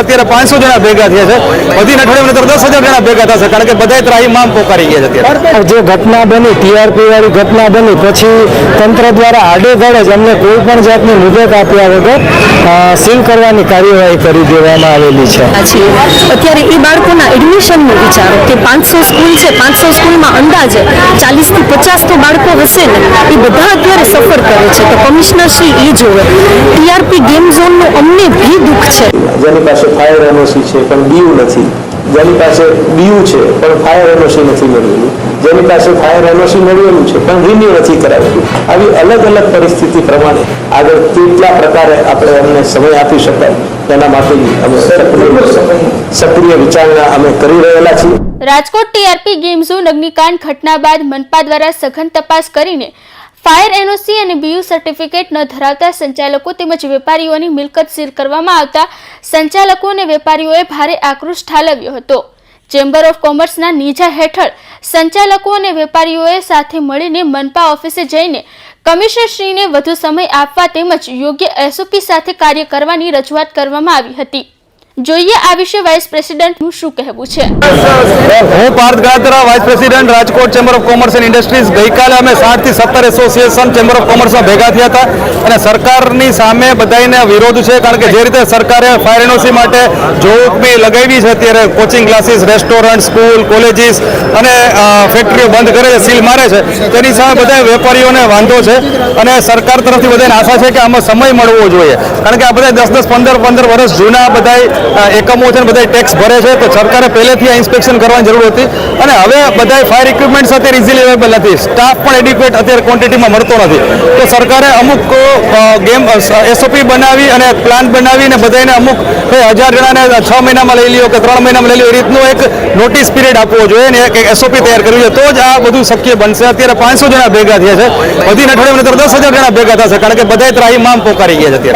અત્યારે 500 જણા ભેગા થયા છે, વધીને અઠવાડિયામાં 10,000 જણા ભેગા થશે, કારણ કે બધા ત્રાહીમામ પોકારી ગયા છે. અત્યારે જે ઘટના બની, ટીઆરપી વાળી ઘટના બની પછી તંત્ર દ્વારા આડેધડ જ અમને કોઈ પણ જાતની મુદત આપ્યા વગર સીલ કરવાની કાર્યવાહી કરી દેવામાં આવેલી છે. અત્યારે એ બાળકોના એડમિશનનું વિચારો કે 500 સ્કૂલ છે, 500 સ્કૂલમાં અંદાજે 40 થી 50 તો બાળકો હશે ને, એ બધા અત્યારે સફર કરે છે. તો કમિશનર શ્રી એ જોવે, ટીઆરપી ગેમ ઝોનનું અમને ભી દુઃખ છે. જેની પાસે ફાયર એનઓસી છે પણ બીયુ નથી, જેની પાસે બીયુ છે પણ ફાયર એનઓસી નથી મેળવેલું, જેની પાસે ફાયર એનઓસી મેળવેલું છે પણ રિન્યુ નથી કરાવેલું, આવી અલગ અલગ પરિસ્થિતિ પ્રમાણે આગળ કેટલા પ્રકારે આપણે અમને સમય આપી શકાય તેના માટે અમે સક્રિય વિચારણા અમે કરી રહેલા છીએ. રાજકોટ ટીઆરપી ગેમ ઝોન અગ્નિકાંડ ઘટના બાદ મનપા દ્વારા સઘન તપાસ કરીને ફાયર એનઓસી અને બીયુ સર્ટિફિકેટ ન ધરાવતા સંચાલકો તેમજ વેપારીઓની મિલકત સીલ કરવામાં આવતા સંચાલકો અને વેપારીઓએ ભારે આક્રોશ ઠાલવ્યો હતો. ચેમ્બર ઓફ કોમર્સના નેજા હેઠળ સંચાલકો અને વેપારીઓએ સાથે મળીને મનપા ઓફિસે જઈને કમિશનરશ્રીને વધુ સમય આપવા તેમજ યોગ્ય એસઓપી સાથે કાર્ય કરવાની રજૂઆત કરવામાં આવી હતી. જોઈએ આ વિશે વાઇસ પ્રેસિડેન્ટનું શું કહેવું છે. હું Parth Gatra, vice president, Rajkot chamber of commerce and industries. ગઈકાલે અમે 7 થી 17 એસોસિએશન ચેમ્બર ઓફ કોમર્સમાં ભેગા થયા હતા અને સરકારની સામે બધાને વિરોધ છે, કારણ કે જે રીતે સરકારે ફાયર એનઓસી માટે જોગવાઈ લગાવી છે, અત્યારે coaching classes, restaurant, school, colleges અને ફેક્ટરીઓ બંધ કરે છે, સીલ મારે છે, તેની સામે બધા વેપારીઓને વાંધો છે અને સરકાર તરફથી બધાને આશા છે કે આમાં સમય મળવો જોઈએ, કારણ કે આ બધા 10-10, 15-15 વર્ષ જૂના બધા એકમો છે, બધા ટેક્સ ભરે છે. તો સરકારે પહેલેથી આ ઇન્સ્પેક્શન કરવાની જરૂર હતી અને હવે બધા ફાયર ઇક્વિપમેન્ટ્સ અત્યારે ઇઝીલી અવેલેબલ નથી, સ્ટાફ પણ એડિક્વેટ અત્યારે ક્વોન્ટિટીમાં મળતો નથી. તો સરકારે અમુક ગેમ એસઓપી બનાવી અને પ્લાન બનાવીને બધાને અમુક 1000 જણાને 6 મહિનામાં લઈ લ્યો કે 3 મહિનામાં લઈ લ્યો, એ રીતનું એક નોટિસ પીરિયડ આપવો જોઈએ અને એક એસઓપી તૈયાર કરવી જોઈએ, તો જ આ બધું શક્ય બનશે. અત્યારે 500 જણા ભેગા થયા છે, વધીને અઠવાડિયામાં 10,000 જણા ભેગા થશે, કારણ કે બધા ત્રાહીમામ પોકારી ગયા છે.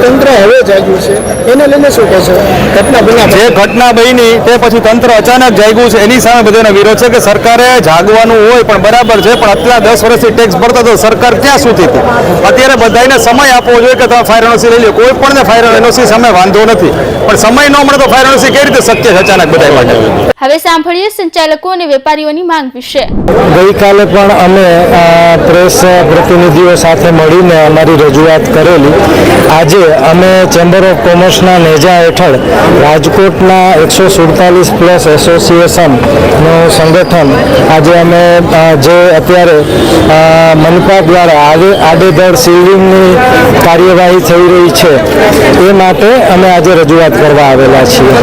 તંત્ર હવે જાગ્યું છે, એને લઈને જે ઘટના બની તે પછી તંત્ર અચાનક જાગ્યું છે, એની સામે બધાનો વિરોધ છે કે સરકારે જાગવાનું હોય પણ બરાબર છે, પણ આટલા 10 વર્ષથી ટેક્સ ભરતા તો સરકાર ક્યાં સુધી હતી. અત્યારે બધાને સમય આપવો જોઈએ કે તમે ફાયર એનઓસી લઈ લો. કોઈ પણ ફાયર એનઓસી સામે વાંધો નથી, પણ સમય ન મળે તો ફાયર એનઓસી કેવી રીતે શક્ય છે અચાનક બધા માટે. હવે સાંભળીએ સંચાલકો અને વેપારીઓની માંગ વિશે. ગઈકાલે પણ અમે પ્રેસ પ્રતિનિધિઓ સાથે મળીને અમારી રજૂઆત કરેલી. આજે અમે ચેમ્બર ઓફ કોમર્સના નેજા હેઠળ રાજકોટના 147 પ્લસ એસોસિએશનનું સંગઠન આજે અમે જે અત્યારે મનપા દ્વારા આડેધડ સીલિંગની કાર્યવાહી થઈ રહી છે એ માટે અમે આજે રજૂઆત કરવા આવેલા છીએ.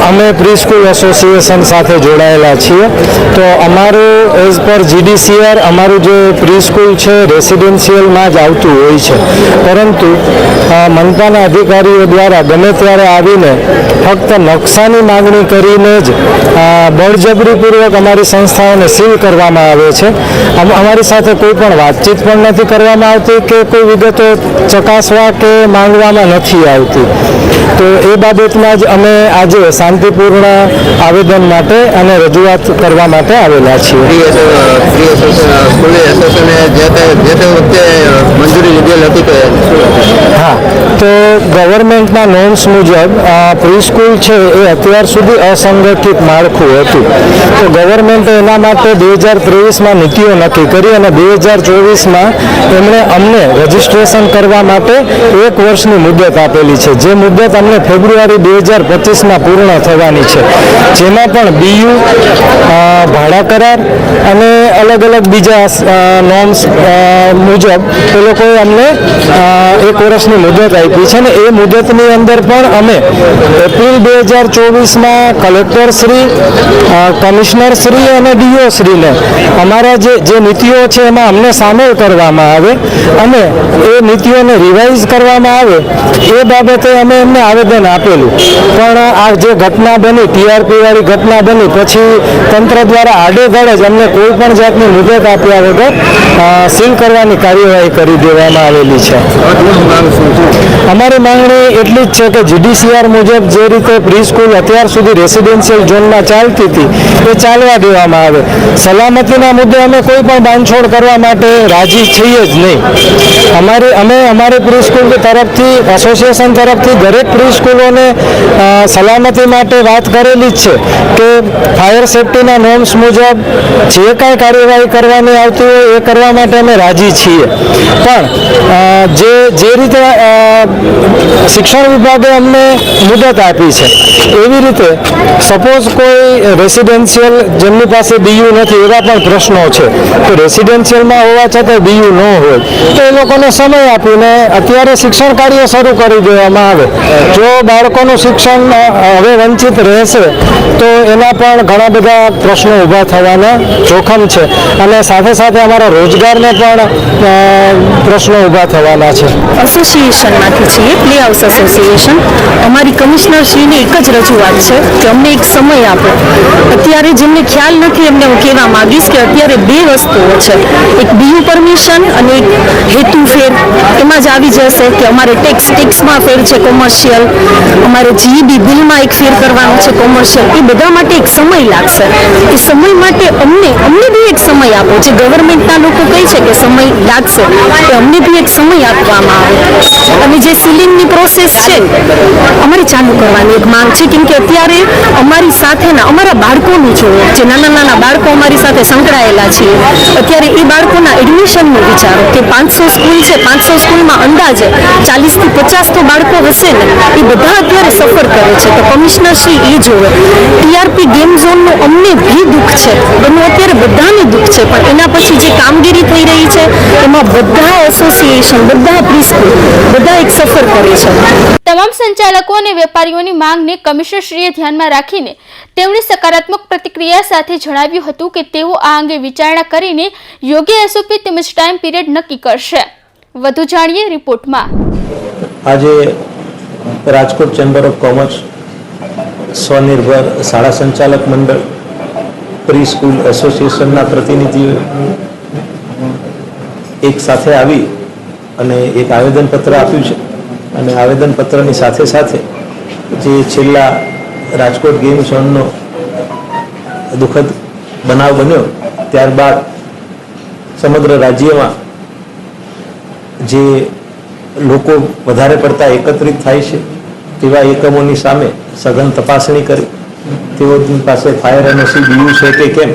અમે પ્રી સ્કૂલ એસોસિએશન સાથે જોડાયેલા છીએ. તો અમારું એઝ પર જીડીસીઆર અમારું જે પ્રી સ્કૂલ છે રેસિડેન્શિયલમાં જ આવતું હોય છે, પરંતુ મનપાના અધિકારીઓ દ્વારા ગમે ત્યારે આવીને ફક્ત નકશાની માગણી કરીને જ બળજબરીપૂર્વક અમારી સંસ્થાઓને સીલ કરવામાં આવે છે. અમારી સાથે કોઈ પણ વાતચીત પણ નથી કરવામાં આવતી કે કોઈ વિગતો ચકાસવા કે માંગવામાં નથી આવતી. તો એ બાબતમાં જ અમે આજે શાંતિપૂર્ણ આવેદન માટે અને રજૂઆત કરવા માટે આવેલા છીએ. હા, તો ગવર્મેન્ટના નોર્મ્સ મુજબ પ્રી સ્કૂલ છે એ અત્યાર સુધી અસંગઠિત માળખું હતું. તો ગવર્મેન્ટે એના માટે 2023માં નીતિઓ નક્કી કરી અને 2024માં એમણે અમને રજીસ્ટ્રેશન કરવા માટે 1 વર્ષની મુદત આપેલી છે, જે મુદત અમને ફેબ્રુઆરી 2025માં પૂર્ણ થવાની છે. જેમાં પણ બીયુ, ભાડા કરાર અને અલગ અલગ બીજા નોર્મ્સ મુજબ એ લોકોએ અમને 1 વર્ષની મુદત આપી છે અને એ મુદતની અંદર પણ અમે એપ્રિલ 2024માં કલેક્ટરશ્રી, કમિશનરશ્રી અને ડીઓશ્રીને અમારા જે નીતિઓ છે એમાં અમને સામેલ કરવામાં આવે અને એ નીતિઓને રિવાઇઝ કરવામાં આવે એ બાબતે અમે એમને આવેદન આપેલું. પણ આ જે ઘટના બની, ટીઆરપી વાળી ઘટના બની પછી તંત્ર દ્વારા આડેધડ જ અમને કોઈ પણ જાતની મુદત આપ્યા વગર સીલ કરવાની કાર્યવાહી કરી દેવામાં આવેલી છે. અમારી અમારી માંગણી એટલી જ છે કે GDCR મુજબ જે રીતે પ્રી સ્કૂલ અત્યાર સુધી રેસિડેન્શિયલ ઝોનમાં ચાલતી હતી એ ચાલવા દેવામાં આવે. સલામતીના મુદ્દે અમે કોઈ પણ બાંધછોડ કરવા માટે રાજી છીએ જ નહીં. અમે અમારી પ્રી સ્કૂલ તરફથી એસોસિએશન તરફથી દરેક પ્રી સ્કૂલોને સલામતી માટે વાત કરેલી જ છે કે ફાયર સેફટીના નોર્મ્સ મુજબ જે કાંઈ કાર્યવાહી કરવાની આવતી હોય એ કરવા માટે અમે રાજી છીએ. પણ જે રીતે શિક્ષણ વિભાગે અમને મુદત આપી છે એવી રીતે સપોઝ કોઈ રેસિડેન્શિયલ જેમની પાસે BU નથી એવા પણ પ્રશ્નો છે તો રેસિડેન્શિયલમાં હોવા છતાં BU ન હોય તો એ લોકોને સમય આપીને અત્યારે શિક્ષણ કાર્ય શરૂ કરી દેવામાં આવે. જો બાળકોનું શિક્ષણ હવે વંચિત રહેશે તો એના પણ ઘણા બધા પ્રશ્નો ઊભા થવાના જોખમ છે અને સાથે સાથે અમારા રોજગારને પણ પ્રશ્નો ઊભા થવાના છે. એસોસિએશનમાંથી છીએ, પ્લે હાઉસ એસોસિએશન. અમારી કમિશનરશ્રીની એક જ રજૂઆત છે કે અમને એક સમય આપો. અત્યારે જેમને ખ્યાલ નથી એમને હું કહેવા માંગીશ કે અત્યારે બે વસ્તુઓ છે, એક BU પરમિશન અને એક હેતુફેર. એમાં જ આવી જશે કે અમારે ટેક્સમાં ફેર છે કોમર્શિયલ, અમારે GEB બિલમાં એક ફેર કરવાનો છે કોમર્શિયલ. એ બધા માટે એક સમય લાગશે. એ સમય માટે અમને બી એક સમય આપો. જે ગવર્મેન્ટના લોકો કહે છે કે સમય લાગશે તો અમને બી એક સમય આપવામાં આવે. અને જે સીલિંગની પ્રોસેસ છે અમારે ચાલુ કરવાની એક માંગ છે, કેમ કે અત્યારે અમારી સાથેના અમારા બાળકોનું જોવો, જે નાના બાળકો અમારી સાથે સંકળાયેલા છીએ, અત્યારે એ બાળકોના એડમિશનનું વિચારો કે 500 સ્કૂલ છે, 500 સ્કૂલમાં અંદાજે 40 થી 50 તો બાળકો હશે ને, એ બધા અત્યારે સફર કરે છે. તો કમિશનર શ્રી એ જોવે. TRP ગેમ ઝોનનું અમને બી દુઃખ છે, એનું અત્યારે બધાને દુઃખ છે, પણ એના પછી જે કામગીરી થઈ રહી છે એમાં બધા એસોસિએશન, બધા પ્રી સ્કૂલ બધા એક સફર કરે છે. તમામ સંચાલકો અને વેપારીઓની માંગને કમિશનરશ્રીએ ધ્યાનમાં રાખીને તેમણે સકારાત્મક પ્રતિક્રિયા સાથે જણાવ્યું હતું કે તેઓ આ અંગે વિચારણા કરીને યોગ્ય SOP તેમજ ટાઈમ પીરિયડ નક્કી કરશે. વધુ જાણીએ રિપોર્ટમાં. આજે રાજકોટ ચેમ્બર ઓફ કોમર્સ, સ્વનિર્ભર શાળા સંચાલક મંડળ, પ્રી સ્કૂલ એસોસિએશનના પ્રતિનિધિઓ એક સાથે આવી અને એક આવેદનપત્ર આપ્યું છે. અને આવેદનપત્રની સાથે સાથે જે છેલ્લા રાજકોટ ગેમ ઝોનનો દુઃખદ બનાવ બન્યો ત્યારબાદ સમગ્ર રાજ્યમાં જે લોકો વધારે પડતા એકત્રિત થાય છે તેવા એકમોની સામે સઘન તપાસણી કરી તેઓની પાસે ફાયર NOC BU છે કે કેમ,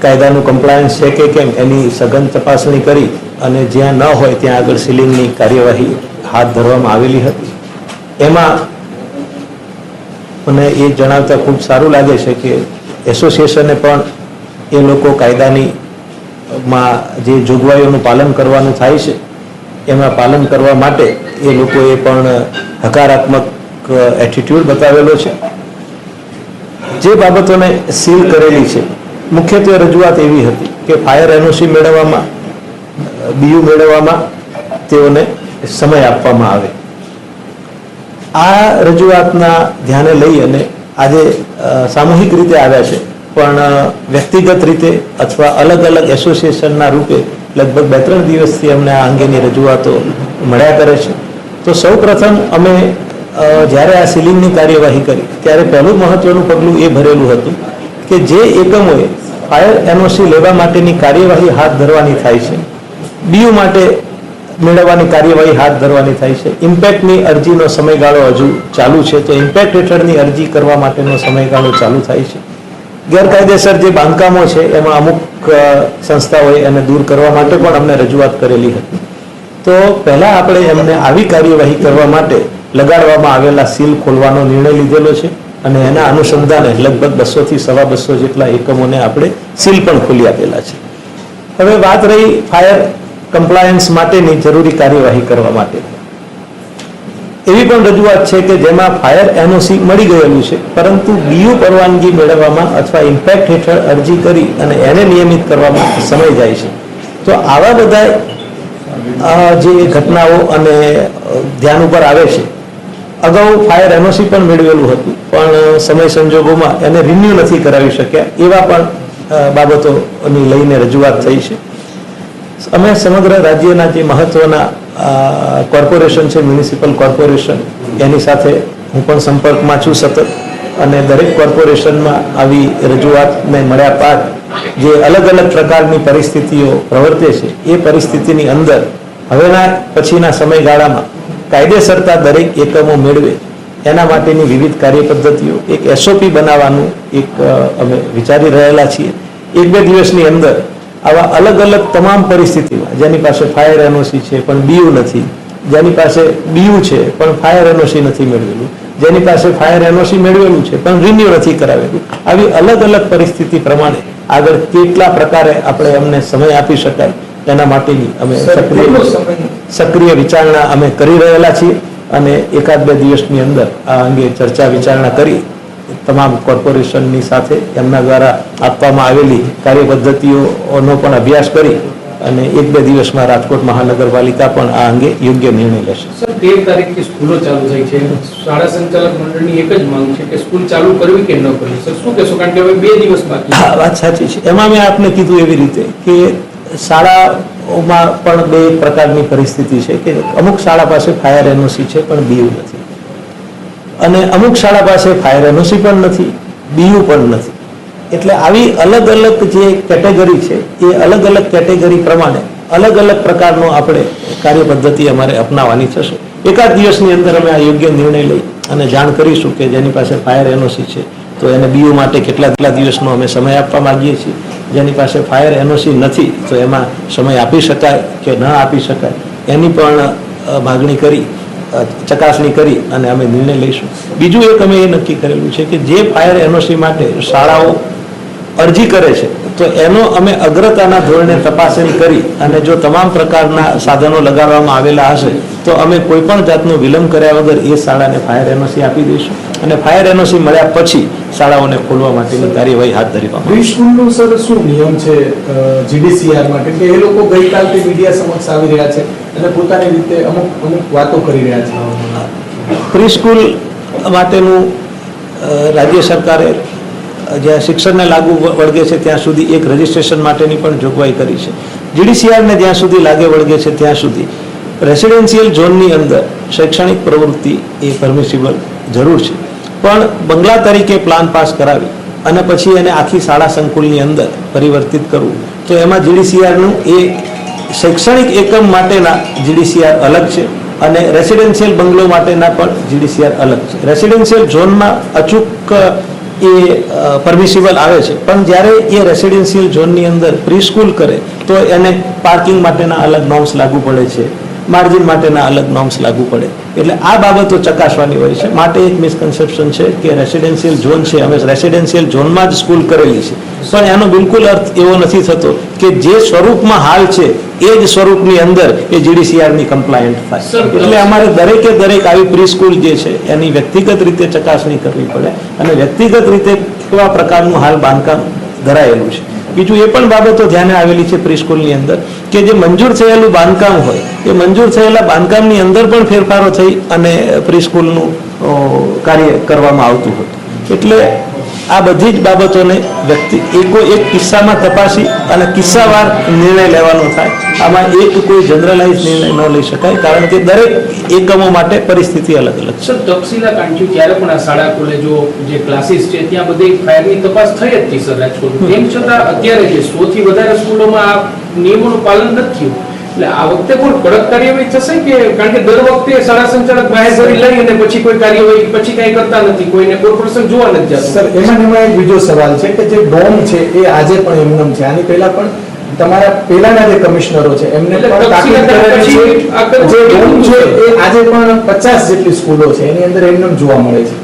કાયદાનું કમ્પ્લાયન્સ છે કે કેમ, એની સઘન તપાસણી કરી અને જ્યાં ન હોય ત્યાં આગળ સીલિંગની કાર્યવાહી હાથ ધરવામાં આવેલી હતી. એમાં મને એ જણાવતા ખૂબ સારું લાગે છે કે એસોસિએશને પણ એ લોકો કાયદાની જે જોગવાઈઓનું પાલન કરવાનું થાય છે એમાં પાલન કરવા માટે એ લોકોએ પણ હકારાત્મક એટીટ્યુડ બતાવેલો છે. જે બાબતોને સીલ કરેલી છે મુખ્યત્વે રજૂઆત એવી હતી કે ફાયર NOC મેળવવામાં, BU મેળવવામાં તેઓને સમય આપવામાં આવે. આ રજૂઆતના ધ્યાને લઈ અને આજે સામૂહિક રીતે આવ્યા છે, પણ વ્યક્તિગત રીતે અથવા અલગ અલગ એસોસિએશનના રૂપે લગભગ 2-3 દિવસથી અમને આ અંગેની રજૂઆતો મળ્યા કરે છે. તો સૌ પ્રથમ અમે જ્યારે આ સીલિંગની કાર્યવાહી કરી ત્યારે પહેલું મહત્વનું પગલું એ ભરેલું હતું કે જે એકમોએ ફાયર NOC લેવા માટેની કાર્યવાહી હાથ ધરવાની થાય છે, BU માટે મેળવવાની કાર્યવાહી હાથ ધરવાની થાય છે, ઇમ્પેક્ટની અરજીનો સમયગાળો હજુ ચાલુ છે, તો ઇમ્પેક્ટ હેઠળની અરજી કરવા માટેનો સમયગાળો ચાલુ થાય છે. ગેરકાયદેસર જે બાંધકામો છે એમાં અમુક સંસ્થાઓએ એને દૂર કરવા માટે પણ અમને રજૂઆત કરેલી હતી. તો પહેલાં આપણે એમને આવી કાર્યવાહી કરવા માટે લગાડવામાં આવેલા સીલ ખોલવાનો નિર્ણય લીધેલો છે અને એના અનુસંધાને લગભગ 200 થી 250 જેટલા એકમોને આપણે સીલ પણ ખોલી આપેલા છે. હવે વાત રહી ફાયર કમ્પ્લાયન્સ માટેની જરૂરી કાર્યવાહી કરવા માટે. એવી પણ રજૂઆત છે કે જેમાં ફાયર NOC મળી ગયેલું છે પરંતુ BU પરવાનગી મેળવવામાં અથવા ઇમ્પેક્ટ હેઠળ અરજી કરી અને એને નિયમિત કરવામાં સમય જાય છે. તો આવા બધા જે ઘટનાઓ અને ધ્યાન ઉપર આવે છે. અગાઉ ફાયર NOC પણ મેળવેલું હતું પણ સમય સંજોગોમાં એને રિન્યુ નથી કરાવી શક્યા, એવા પણ બાબતોની લઈને રજૂઆત થઈ છે. અમે સમગ્ર રાજ્યના જે મહત્વના કોર્પોરેશન છે, મ્યુનિસિપલ કોર્પોરેશન, એની સાથે હું પણ સંપર્કમાં છું સતત, અને દરેક કોર્પોરેશનમાં આવી રજૂઆતને મળ્યા બાદ જે અલગ અલગ પ્રકારની પરિસ્થિતિઓ પ્રવર્તે છે એ પરિસ્થિતિની અંદર હવેના પછીના સમયગાળામાં કાયદેસરતા દરેક એકમો મેળવે એના માટેની વિવિધ કાર્યપદ્ધતિઓ, એક એસઓપી બનાવવાનું એક અમે વિચારી રહેલા છીએ. 1-2 દિવસની અંદર આવા અલગ અલગ તમામ પરિસ્થિતિમાં જેની પાસે ફાયર એનઓસી છે પણ બીયુ નથી, જેની પાસે બીયુ છે પણ ફાયર એનઓસી નથી મેળવેલું, જેની પાસે ફાયર એનઓસી મેળવેલું છે પણ રિન્યુ નથી કરાવેલું, આવી અલગ અલગ પરિસ્થિતિ પ્રમાણે આગળ કેટલા પ્રકારે આપણે એમને સમય આપી શકાય એના માટેની અમે સક્રિય વિચારણા અમે કરી રહેલા છીએ. અને 1-2 દિવસની અંદર આ અંગે ચર્ચા વિચારણા કરી તમામ કોર્પોરેશનની સાથે એમના દ્વારા આપવામાં આવેલી કાર્યપદ્ધતિઓનો પણ અભ્યાસ કરી અને 1-2 દિવસમાં રાજકોટ મહાનગરપાલિકા પણ આ અંગે યોગ્ય નિર્ણય લેશે. સર, 13 તારીખથી સ્કૂલો ચાલુ થઈ છે. શાળા સંચાલક મંડળની એક જ માંગ છે કે સ્કૂલ ચાલુ કરવી કે ન કરવી. સર, શું કહેશો? કારણ કે હવે 2 દિવસ બાકી. હા, વાત સાચી છે. એમાં મેં આપને કીધું એવી રીતે કે શાળાઓમાં પણ 2 પ્રકારની પરિસ્થિતિ છે કે અમુક શાળા પાસે ફાયર એનઓસી છે પણ બીયુ નથી, અને અમુક શાળા પાસે ફાયર એનઓસી પણ નથી, બીયુ પણ નથી. એટલે આવી અલગ અલગ જે કેટેગરી છે એ અલગ અલગ કેટેગરી પ્રમાણે અલગ અલગ પ્રકારનો આપણે કાર્યપદ્ધતિ અમારે અપનાવવાની થશે. 1-8 દિવસની અંદર અમે આ યોગ્ય નિર્ણય લઈ અને જાણ કરીશું કે જેની પાસે ફાયર એનઓસી છે તો એને બીયુ માટે કેટલા દિવસનો અમે સમય આપવા માંગીએ છીએ, જેની પાસે ફાયર એનઓસી નથી તો એમાં સમય આપી શકાય કે ન આપી શકાય એની પણ માગણી કરી, ચકાસણી કરી અને અમે નિર્ણય લઈશું. બીજું એક અમે એ નક્કી કરેલું છે કે જે ફાયર એનઓસી માટે શાળાઓ અરજી કરે છે તો એનો અમે અગ્રતાના ધોરણે તપાસણી કરી અને જો તમામ પ્રકારના સાધનો લગાડવામાં આવેલા હશે તો અમે કોઈ પણ જાતનો વિલંબ કર્યા વગર એ શાળાને ફાયર એનઓસી આપી દઈશું અને ફાયર એનઓસી મળ્યા પછી શાળાઓને ખોલવા માટેની કાર્યવાહી હાથ ધરવામાં આવશે. પ્રી-સ્કૂલનો સર શું નિયમ છે જીડીસીઆર માટે? કે એ લોકો ગઈકાલથી મીડિયા સમક્ષ આવી રહ્યા છે અને પોતાની રીતે અમુક વાતો કરી રહ્યા છે. પ્રી-સ્કૂલ માટેનું રાજ્ય સરકારે જ્યાં શિક્ષણને લાગુ વળગે છે ત્યાં સુધી એક રજિસ્ટ્રેશન માટેની પણ જોગવાઈ કરી છે. જીડીસીઆરને જ્યાં સુધી લાગે વળગે છે ત્યાં સુધી રેસિડેન્શિયલ ઝોનની અંદર શૈક્ષણિક પ્રવૃત્તિ એ પરમિસિબલ જરૂર છે, પણ બંગલા તરીકે પ્લાન પાસ કરાવી અને પછી એને આખી શાળા સંકુલની અંદર પરિવર્તિત કરવું તો એમાં જીડીસીઆરનું એ શૈક્ષણિક એકમ માટેના જીડીસીઆર અલગ છે અને રેસિડેન્શિયલ બંગલો માટેના પણ જીડીસીઆર અલગ છે. રેસિડેન્શિયલ ઝોનમાં અચૂક એ પરમિસિબલ આવે છે, પણ જ્યારે એ રેસિડેન્શિયલ ઝોનની અંદર પ્રી સ્કૂલ કરે તો એને પાર્કિંગ માટેના અલગ નોર્મ્સ લાગુ પડે છે, માર્જિન માટેના અલગ નોર્મ્સ લાગુ પડે. એટલે આ બાબતો ચકાસવાની હોય છે. માટે એક મિસકન્સેપ્શન છે કે રેસિડેન્શિયલ ઝોન છે, અમે રેસિડેન્શિયલ ઝોનમાં જ સ્કૂલ કરેલી છે, પણ એનો બિલકુલ અર્થ એવો નથી થતો કે જે સ્વરૂપમાં હાલ છે એ જ સ્વરૂપની અંદર એ જીડીસીઆરની કમ્પ્લાયન્ટ થાય. એટલે અમારે દરેકે દરેક આવી પ્રી સ્કૂલ જે છે એની વ્યક્તિગત રીતે ચકાસણી કરવી પડે અને વ્યક્તિગત રીતે કેવા પ્રકારનું હાલ બાંધકામ ધરાયેલું છે. બીજું એ પણ બાબતો ધ્યાને આવેલી છે પ્રી સ્કૂલની અંદર કે જે મંજૂર થયેલું બાંધકામ હોય એ મંજૂર થયેલા બાંધકામની અંદર પણ ફેરફારો થઈ અને પ્રી સ્કૂલનું કાર્ય કરવામાં આવતું હતું. એટલે આ બધી જ બાબતોને એક કિસ્સામાં તપાસી અને કિસ્સાવાર નિર્ણય લેવાનો થાય. આમાં એક કોઈ જનરલાઇઝ નિર્ણય ન લઈ શકાય, કારણ કે દરેક એકમો માટે પરિસ્થિતિ અલગ અલગ છે. સર, તક્ષશિલા કાંઠ્યું ત્યારે પણ આ શાળા કોલેજો જે ક્લાસીસ છે ત્યાં બધે ફાયરની તપાસ થઈ જ હતી સર રાજકોટ. તેમ છતાં અત્યારે જે 100 થી વધારે સ્કૂલોમાં આ નિયમોનું પાલન નથી થયું. એટલે આ વખતે કોઈ કડક કાર્યવાહી થશે કે? કારણ કે દર વખતે શાળા સંચાલક બાહેધરી લઈ અને પછી કોઈ કાર્યવાહી પછી કઈ કરતા નથી, કોઈને કોર્પોરેશન જોવા નથી જતું. સર, એમાં એક બીજો સવાલ છે કે જે ડોમ છે એ આજે પણ એમનેમ છે. આની પહેલા પણ તમારા પહેલાના જે કમિશનરો છે એમને પણ તાકીદ કરેલી છે. જે ડોમ છે એ આજે પણ 50 જેટલી સ્કૂલો છે એની અંદર એમનેમ જોવા મળે છે,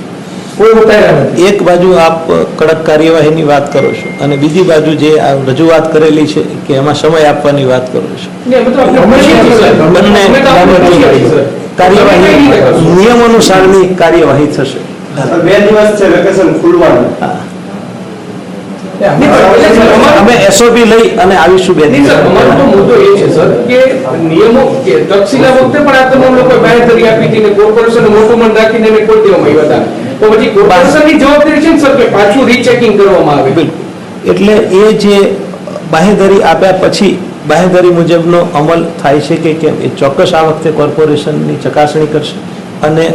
કોઈ ઉતાર્યા નથી. એક બાજુ આપ કડક કાર્યવાહીની વાત કરો છો અને બીજી બાજુ જે આ રજૂઆત કરેલી છે કે એમાં સમય આપવાની વાત કરો છો. બંને કાર્યવાહી નિયમ અનુસારની કાર્યવાહી થશે. 2 દિવસ છે વેકેશન ખુલવાનું. અમે એસઓપી લઈ અને આવીશું 2 દિવસ. અમારો તો મુદ્દો એ છે સર કે નિયમો કે તક્ષશિલા વખતે પણ આ તમામ લોકો બાહેધરી આપી હતી ને કોર્પોરેશન મોટું મન રાખીને એને કોઈ દેવામાં આવ્યા હતા. તો પછી કોર્પોરેશનની જવાબદારી છે ને સર કે પાછું રીચેકિંગ કરવામાં આવે. બિલકુલ. એટલે એ જે બાહેધરી આપ્યા પછી બાંહેધરી મુજબનો અમલ થાય છે કે કેમ એ ચોક્કસ આ વખતે કોર્પોરેશનની ચકાસણી કરશે અને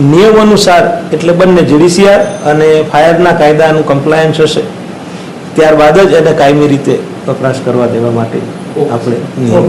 નિયમ અનુસાર એટલે બંને જીડીસીઆર અને ફાયરના કાયદાનું કમ્પ્લાયન્સ હશે ત્યારબાદ જ એને કાયમી રીતે વપરાશ કરવા દેવા માટે આપણે નિયમ